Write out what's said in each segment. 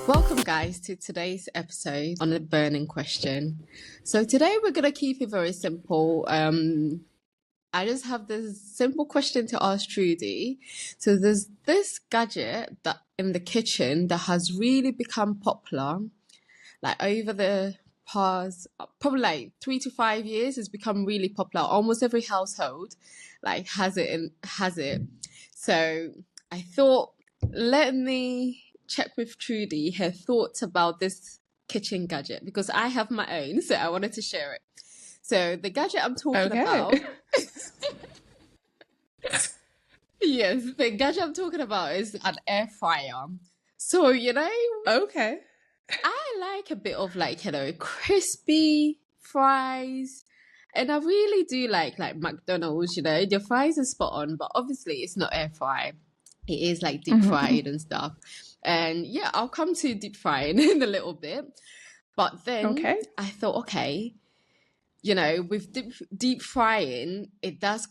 Welcome, guys, to today's episode on the burning question. So today we're going to keep it very simple. I just have this simple question to ask Trudy. So there's this gadget that in the kitchen that has really become popular, like over the past probably like 3 to 5 years. It's become really popular. Almost every household like has it. So I thought, let me check with Trudy her thoughts about this kitchen gadget because I have my own, so I wanted to share it. So the gadget I'm talking about, yes, the gadget I'm talking about is an air fryer. So, Okay. I like a bit of crispy fries. And I really do like McDonald's, the fries are spot on, but obviously it's not air fry. It is like deep fried and stuff. And yeah, I'll come to deep frying in a little bit. But then I thought, okay, with deep frying, it does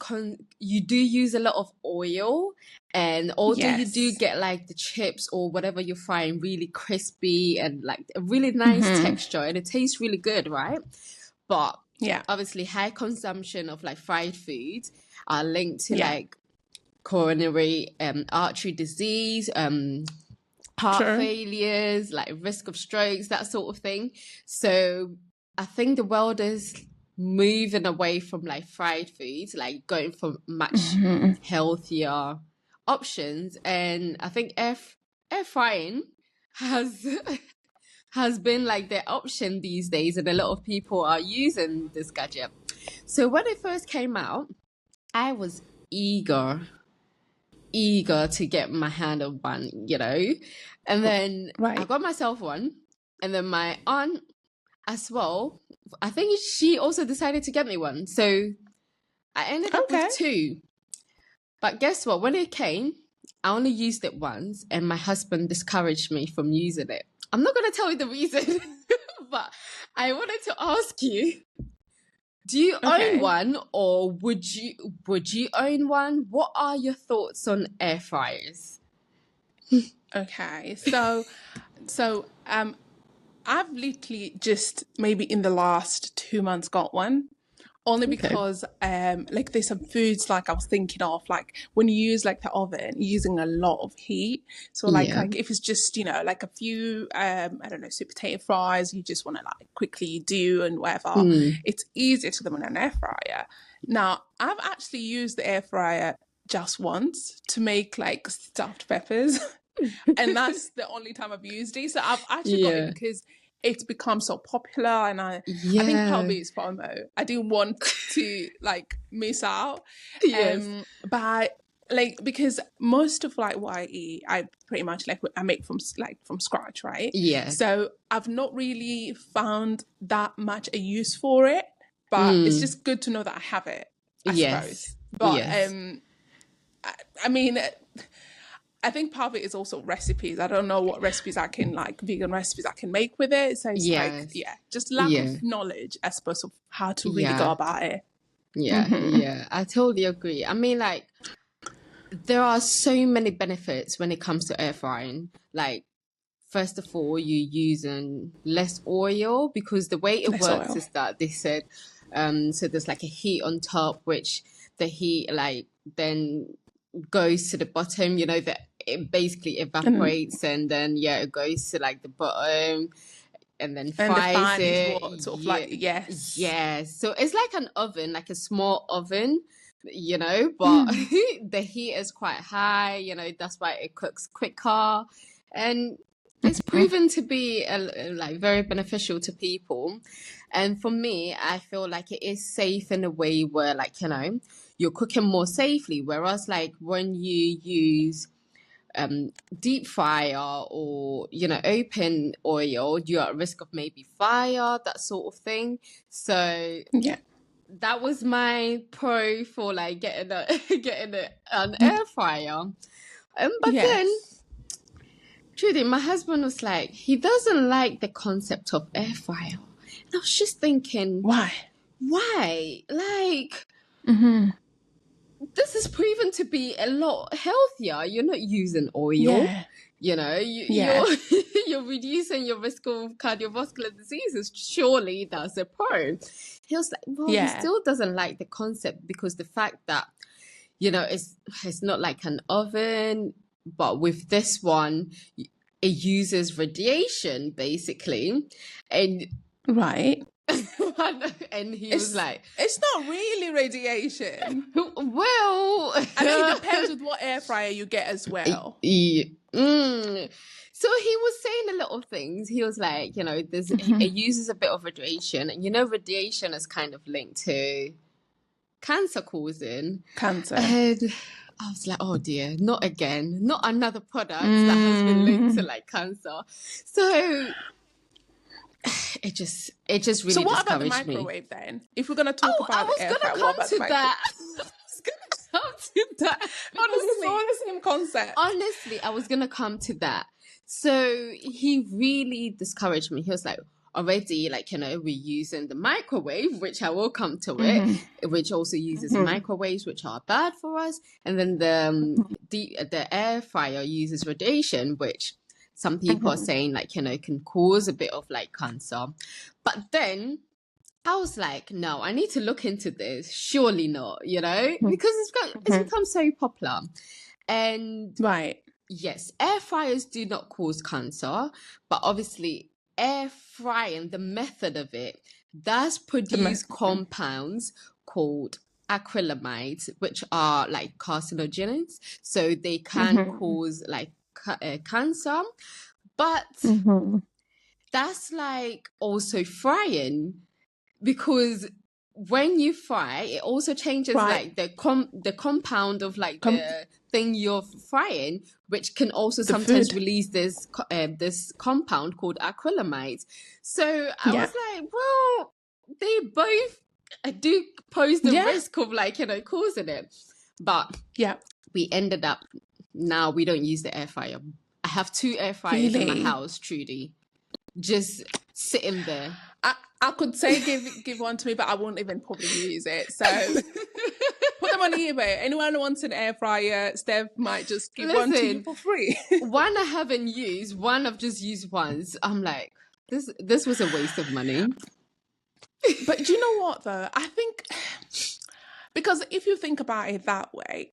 you do use a lot of oil, and although you do get like the chips or whatever you're frying really crispy and like a really nice texture, and it tastes really good, right? But obviously high consumption of like fried foods are linked to like coronary artery disease, heart failures, like risk of strokes, that sort of thing. So I think the world is moving away from like fried foods, like going for much healthier options. And I think air frying has been like the option these days, and a lot of people are using this gadget. So when it first came out, I was eager to get my hand on one, and then I got myself one, and then my aunt as well, I think she also decided to get me one, so I ended up with two. But guess what, when it came, I only used it once, and my husband discouraged me from using it. I'm not going to tell you the reason, but I wanted to ask you, do you own one, or would you own one? What are your thoughts on air fryers? Okay, so I've literally just maybe in the last 2 months got one, only because like there's some foods like I was thinking of, like when you use like the oven, you're using a lot of heat. So like if it's just, like a few I don't know, sweet potato fries, you just want to like quickly do and whatever, it's easier to them on an air fryer. Now I've actually used the air fryer just once to make like stuffed peppers and that's the only time I've used it. So I've actually got it because it's become so popular, and I think probably it's FOMO. I didn't want to like miss out. But like, because most of like what I eat, I pretty much like I make from scratch, right? Yeah. So I've not really found that much a use for it, but it's just good to know that I have it, I suppose. But I mean, I think part of it is also recipes. I don't know what recipes I can, like vegan recipes I can make with it. So it's like, just lack of knowledge, I suppose, of how to really go about it. Yeah, I totally agree. I mean, like, there are so many benefits when it comes to air frying. Like, first of all, you're using less oil, because the way it works is that they said, so there's like a heat on top, which the heat like then goes to the bottom, that it basically evaporates, and then it goes to like the bottom, and then fries it. Sort of like, so it's like an oven, like a small oven, but the heat is quite high, that's why it cooks quicker, and it's proven to be like very beneficial to people. And for me, I feel like it is safe in a way where, like, you're cooking more safely, whereas like when you use deep fryer or open oil, you're at risk of maybe fire, that sort of thing. So that was my pro for like getting an air fryer. But then Trudy, my husband was like, he doesn't like the concept of air fryer. And I was just thinking, why? Like, this is proven to be a lot healthier. You're not using oil. Yeah. You know, Yeah. you're reducing your risk of cardiovascular diseases. Surely that's a pro. He was like, well, he Yeah. still doesn't like the concept because the fact that, you know, it's not like an oven, but with this one, it uses radiation basically, and Right. and he was like, it's not really radiation. well, I know it depends with what air fryer you get as well. Yeah. So he was saying a lot of things. He was like, you know, it uses a bit of radiation, and you know, radiation is kind of linked to cancer causing. Cancer. And I was like, oh dear, not again, not another product that has been linked to like cancer. So it just really So what about the discouraged me. microwave then? If we're gonna talk about the air fryer, what about the microwave? I was gonna come to that. It's all the same concept. Honestly, I was gonna come to that. So he really discouraged me. He was like, already, like, you know, we're using the microwave, which I will come to it, which also uses microwaves, which are bad for us. And then the air fryer uses radiation, which some people are saying, like, you know, can cause a bit of like cancer. But then I was like, no, I need to look into this. Surely not, you know, because it's become so popular. And right. Yes, air fryers do not cause cancer, but obviously air frying, the method of it, does produce compounds called acrylamides, which are like carcinogens. So they can cause like cancer, but that's like also frying, because when you fry, it also changes like the compound of like the thing you're frying, which can also sometimes release this compound called acrylamide. So I was like, well, they both do pose the risk of like, you know, causing it. But we ended up, now we don't use the air fryer. I have 2 air fryers in my house, Trudy, just sitting there. I could say give one to me, but I won't even probably use it. So put them on eBay. Anyone who wants an air fryer, Steph might just give one to you for free. One I haven't used, one I've just used once. I'm like, this was a waste of money. But do you know what though? I think, because if you think about it that way,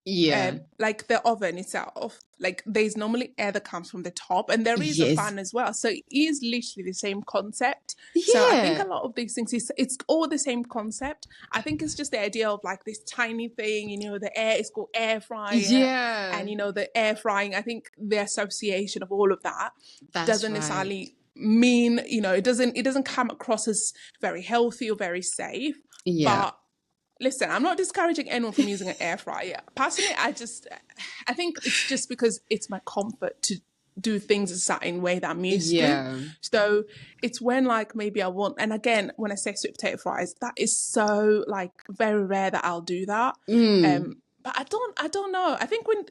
like the oven itself, like there's normally air that comes from the top, and there is a fan as well. So it is literally the same concept. So I think a lot of these things, it's all the same concept. I think it's just the idea of like this tiny thing, you know, the air is called air fryer. And you know, the air frying, I think the association of all of that doesn't necessarily mean, you know, it doesn't come across as very healthy or very safe. But listen, I'm not discouraging anyone from using an air fryer. Personally, I think it's just because it's my comfort to do things a certain way that I'm used to. So it's when like maybe I want, and again, when I say sweet potato fries, that is so like very rare that I'll do that. But I don't know. I think when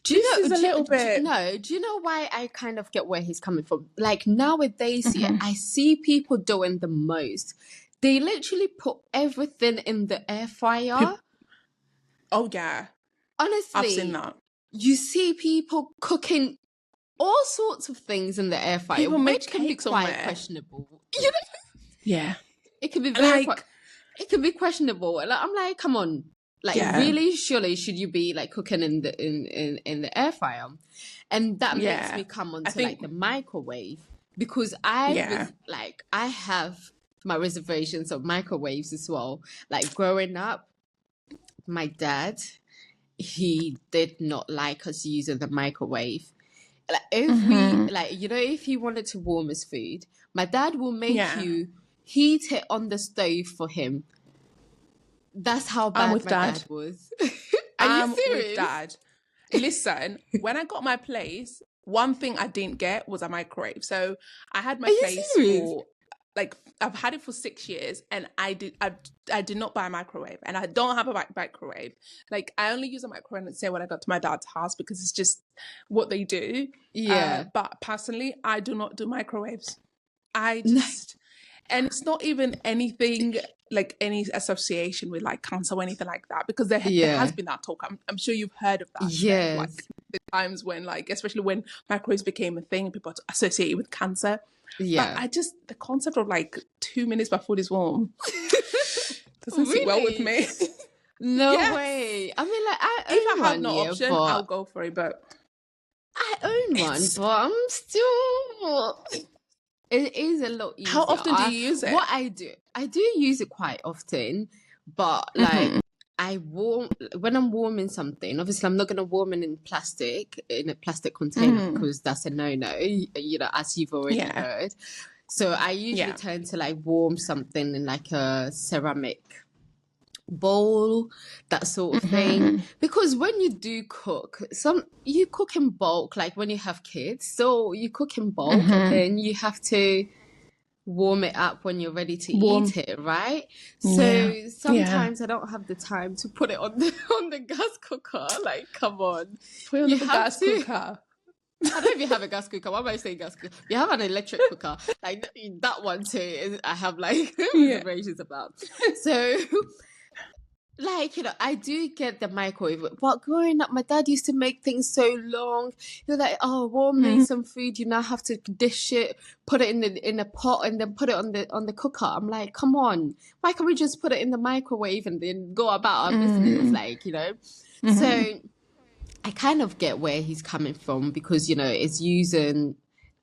do you know why I kind of get where he's coming from? Like nowadays, I see people doing the most. They literally put everything in the air fryer. Oh yeah. Honestly, I've seen that. You see people cooking all sorts of things in the air fryer, people which can be quite questionable. You know? Yeah. It can be it can be questionable. Like, I'm like, come on. Like really, surely should you be like cooking in the air fryer? And that makes me come onto like the microwave, because I have my reservations of microwaves as well. Like growing up, my dad, he did not like us using the microwave. Like if we like, you know, if he wanted to warm his food, my dad will make you heat it on the stove for him. That's how bad my dad was. Are you serious? With Dad. Listen, when I got my place, one thing I didn't get was a microwave. So I had my place for like, I've had it for 6 years, and I did not buy a microwave, and I don't have a microwave. Like I only use a microwave, say, when I got to my dad's house, because it's just what they do. But personally, I do not do microwaves. And it's not even anything like any association with like cancer or anything like that, because there has Yeah. been that talk. I'm sure you've heard of that, Steph. Like Yes. the times when, like, especially when microwaves became a thing, people associate it with cancer. But Yeah. the concept of like 2 minutes my food is warm doesn't sit well with Really? me. No Yes. way. I mean, like, I If own I have one, no yeah, option, I'll but go for it. But I own one, it's but I'm still. It is a lot how easier. often do you use it? What I do use it quite often, but like Mm-hmm. I warm when I'm warming something. Obviously, I'm not gonna warm it in a plastic container Mm-hmm. because that's a no-no. You know, as you've already Yeah. heard. So I usually Yeah. tend to like warm something in like a ceramic bowl, that sort of thing. Mm-hmm. Because when you do cook, you cook in bulk, like when you have kids. So you cook in bulk and Mm-hmm. then you have to warm it up when you're ready to Warm. eat it, right? Yeah. So Yeah. sometimes I don't have the time to put it on the on the gas cooker. Like, come on. Put it on You the have gas to. cooker. I don't know if you have a gas cooker. Why am I saying gas cooker? You have an electric cooker. Like that one too, I have like Yeah. reservations about. So like, you know, I do get the microwave, but growing up, my dad used to make things so long. You're like, oh, warming Mm. some food, you now have to dish it, put it in a pot, and then put it on the cooker. I'm like, come on, why can't we just put it in the microwave and then go about our business? Like, you know. Mm-hmm. So I kind of get where he's coming from because, you know, it's using,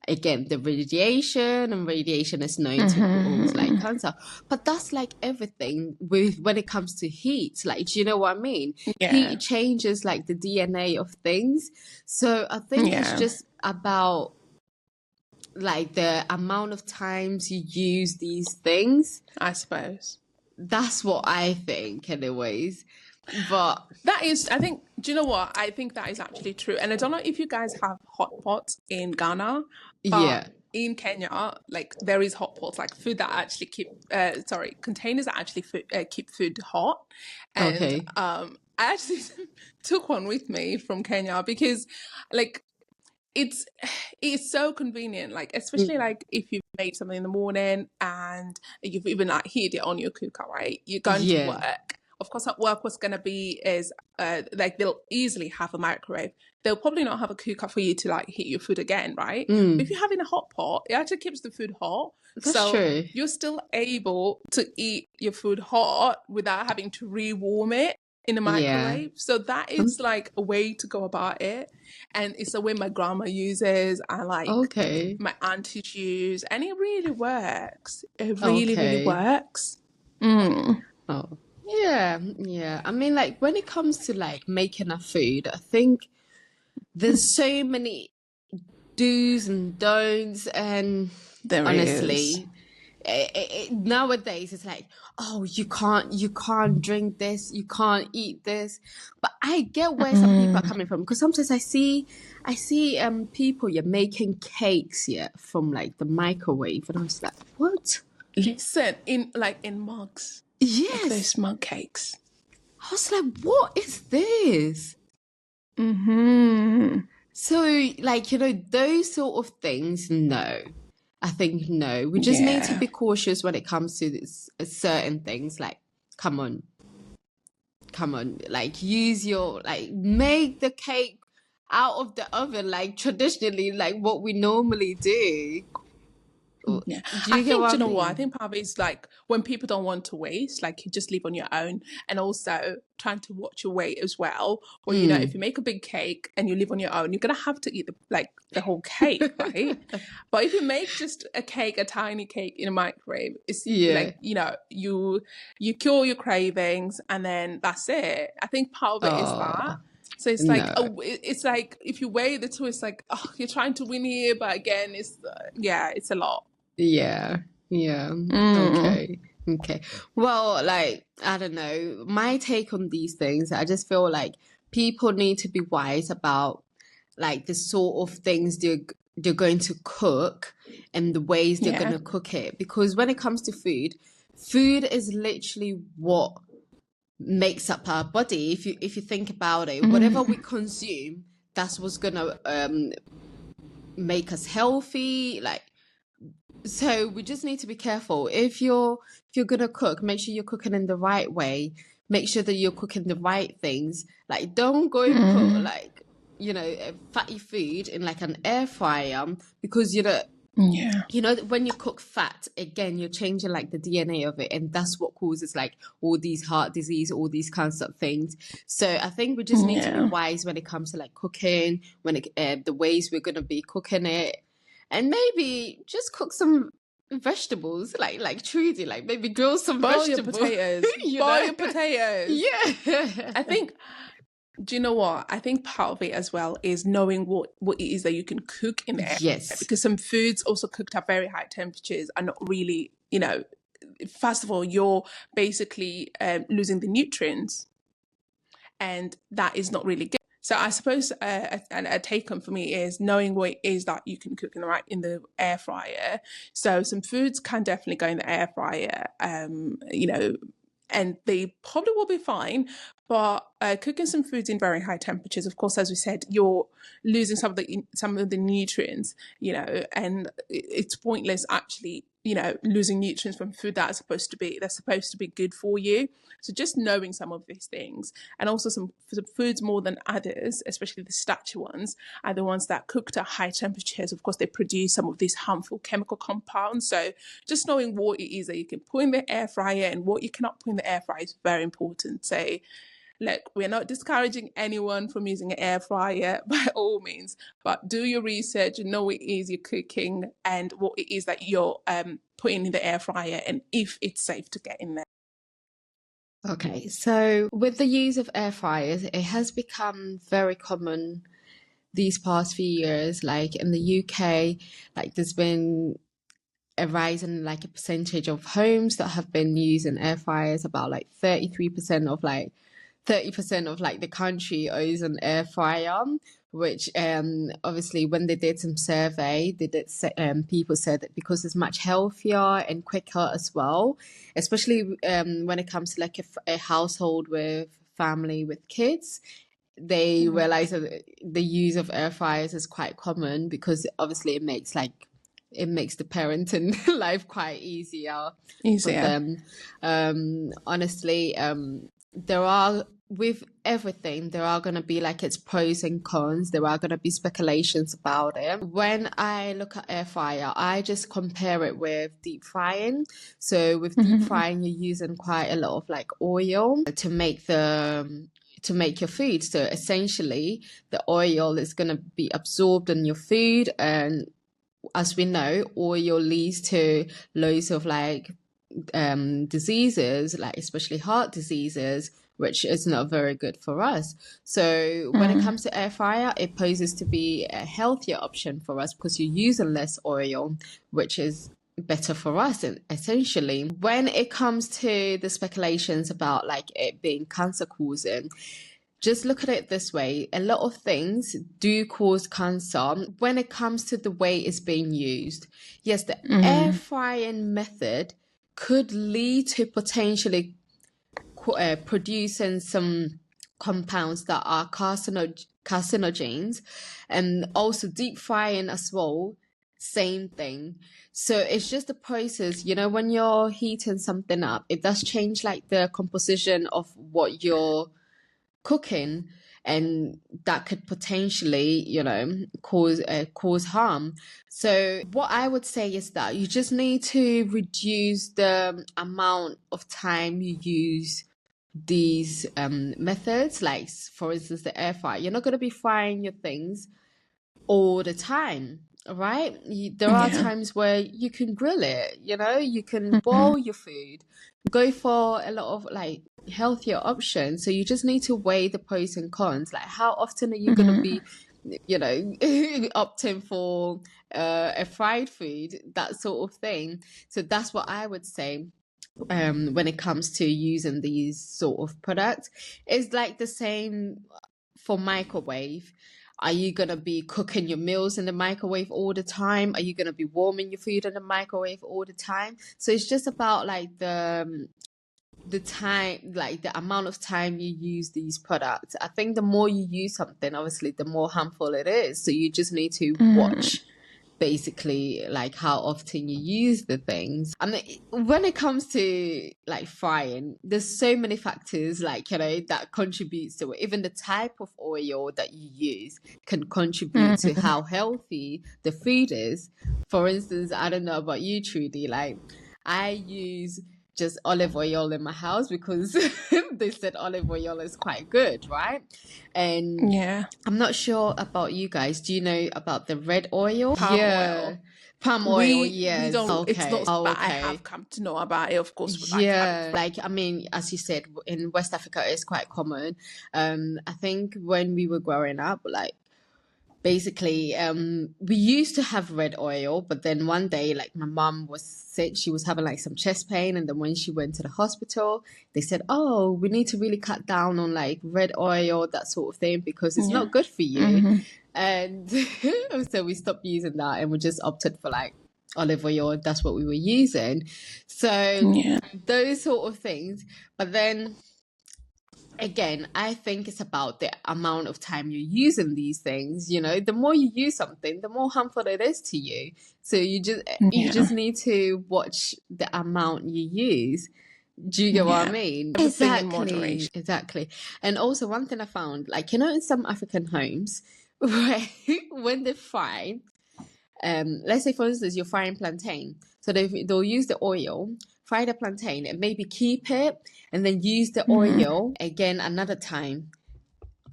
again, the radiation, and radiation is known to cause like cancer. But that's like everything with when it comes to heat. Like, do you know what I mean? Yeah. Heat changes like the DNA of things. So I think it's Yeah. just about like the amount of times you use these things. I suppose. That's what I think, anyways. But That is, I think, do you know what? I think that is actually true. And I don't know if you guys have hot pots in Ghana, but yeah, in Kenya, like there is hot pots, like food that actually containers that actually keep food hot. And okay. I actually took one with me from Kenya because like it's so convenient, like especially like if you've made something in the morning and you've even like heated it on your cooker, right? You're going to Yeah. work. Of course, at work, what's going to be is like they'll easily have a microwave. They'll probably not have a cooker for you to like heat your food again, right? But if you're having a hot pot, it actually keeps the food hot. That's So true. you're still able to eat your food hot without having to rewarm it in the microwave. So that is like a way to go about it. And it's a way my grandma uses and like Okay. my aunties use, and it really works. It really, really Okay. works. Oh, yeah, yeah. I mean, like when it comes to like making a food, I think there's so many do's and don'ts, and There is. honestly, nowadays it's like, oh, you can't drink this, you can't eat this. But I get where some people are coming from, because sometimes I see people making cakes from like the microwave, and I was like, what? Listen, in mugs. Yes. Like those mug cakes. I was like, what is this? So, like, you know, those sort of things, no. I think no. We just need to be cautious when it comes to this, certain things. Like, come on. Like, use make the cake out of the oven, like traditionally, like what we normally do. Yeah, Do you get what I you know mean? what? I think probably it's like when people don't want to waste, like you just live on your own, and also trying to watch your weight as well. Or you know, if you make a big cake and you live on your own, you're gonna have to eat the whole cake, right? But if you make just a tiny cake in a microwave, it's like, you know, you cure your cravings, and then that's it. I think part of it is that. So it's like, it's like if you weigh the two, it's like, oh, you're trying to win here, but again, it's a lot. Yeah. Okay. Well, like, I don't know. My take on these things, I just feel like people need to be wise about like the sort of things they're going to cook and the ways they're going to cook it. Because when it comes to food is literally what makes up our body. If you think about it, whatever we consume, that's what's gonna make us healthy, like So we just need to be careful. If you're gonna cook, make sure you're cooking in the right way. Make sure that you're cooking the right things. Like, don't go and put Mm, like, fatty food in like an air fryer, because yeah. when you cook fat, again, you're changing like the DNA of it, and that's what causes like all these heart disease, all these kinds of things. So I think we just need to be Yeah. wise when it comes to like cooking, the ways we're gonna be cooking it, and maybe just cook some vegetables, like Trudy, like maybe grill some Boil your vegetables. potatoes. Boil your potatoes. Yeah. I think, do you know what? I think part of it as well is knowing what it is that you can cook in the air. Yes. Because some foods also cooked at very high temperatures are not really, first of all, you're basically losing the nutrients, and that is not really good. So I suppose a take home for me is knowing what it is that you can cook in the air fryer. So some foods can definitely go in the air fryer, and they probably will be fine. But cooking some foods in very high temperatures, of course, as we said, you're losing some of the nutrients, and it's pointless actually, losing nutrients from food that's supposed to be good for you. So just knowing some of these things, and also some foods more than others, especially the starchy ones, are the ones that cooked at high temperatures. Of course, they produce some of these harmful chemical compounds. So just knowing what it is that you can put in the air fryer and what you cannot put in the air fryer is very important. So look, we're not discouraging anyone from using an air fryer by all means, but do your research and know what it is you're cooking and what it is that you're putting in the air fryer, and if it's safe to get in there. Okay, so with the use of air fryers, it has become very common these past few years. Like in the UK, like there's been a rise in like a percentage of homes that have been using air fryers. About like 33% of like 30% of like the country owns an air fryer, which obviously when they did some survey, people said that because it's much healthier and quicker as well, especially when it comes to like a household with family with kids. They realize that the use of air fryers is quite common, because obviously it makes the parenting life quite easier for Easier. them. Honestly, there are, with everything, there are going to be like its pros and cons. There are going to be speculations about it. When I look at air fryer, I just compare it with deep frying. So with deep frying, you're using quite a lot of like oil to make your food. So essentially, the oil is going to be absorbed in your food, and as we know, oil leads to loads of like diseases, like especially heart diseases, which is not very good for us. So when it comes to air fryer, it poses to be a healthier option for us, because you're using less oil, which is better for us. And essentially, when it comes to the speculations about like it being cancer causing, just look at it this way. A lot of things do cause cancer when it comes to the way it's being used. Yes, the air frying method could lead to potentially producing some compounds that are carcinogens, and also deep frying as well, same thing. So it's just a process, when you're heating something up, it does change like the composition of what you're cooking, and that could potentially cause harm. So what I would say is that you just need to reduce the amount of time you use these methods, like for instance the air fryer. You're not going to be frying your things all the time, right? There are Yeah. times where you can grill it, you can boil your food, go for a lot of like healthier options. So you just need to weigh the pros and cons. Like, how often are you going to be opting for a fried food, that sort of thing. So that's what I would say when it comes to using these sort of products. It's like the same for microwave. Are you going to be cooking your meals in the microwave all the time? Are you going to be warming your food in the microwave all the time? So it's just about like the time, like the amount of time you use these products. I think the more you use something, obviously the more harmful it is. So you just need to watch basically like how often you use the things. I mean, when it comes to like frying, there's so many factors like, you know, that contributes to it. Even the type of oil that you use can contribute to how healthy the food is. For instance, I don't know about you, Trudy, like I use just olive oil in my house because they said olive oil is quite good, right? And Yeah. I'm not sure about you guys. Do you know about the red oil? Palm Yeah. oil. Palm oil, We yes. don't, it's Okay. not, Oh, but I okay. have come to know about it, of course, with like Yeah. Like, I mean, as you said, in West Africa, it's quite common. I think when we were growing up, like, basically, we used to have red oil, but then one day, like my mom was sick, she was having like some chest pain, and then when she went to the hospital, they said, "Oh, we need to really cut down on like red oil, that sort of thing, because it's not good for you." And so we stopped using that, and we just opted for like olive oil. That's what we were using. So those sort of things, but then. Again, I think it's about the amount of time you're using these things. You know, the more you use something, the more harmful it is to you. So you just need to watch the amount you use. Do you get what I mean? Everything in moderation. Exactly. And also one thing I found, like, you know, in some African homes, where when they fry, let's say for instance you're frying plantain, so they'll use the oil, fry the plantain, and maybe keep it, and then use the oil again another time.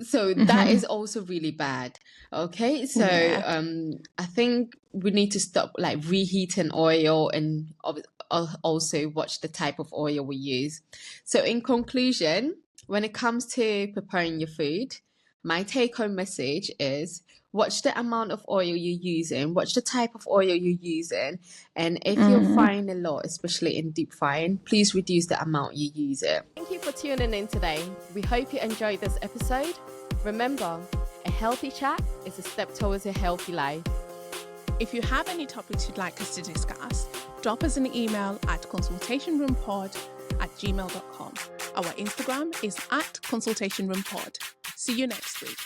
So that is also really bad. Okay, so I think we need to stop like reheating oil, and also watch the type of oil we use. So in conclusion, when it comes to preparing your food, my take-home message is watch the amount of oil you're using, watch the type of oil you're using, and if you're frying a lot, especially in deep frying, please reduce the amount you use it. Thank you for tuning in today. We hope you enjoyed this episode. Remember, a healthy chat is a step towards a healthy life. If you have any topics you'd like us to discuss, drop us an email at consultationroompod@gmail.com. Our Instagram is @consultationroompod. See you next week.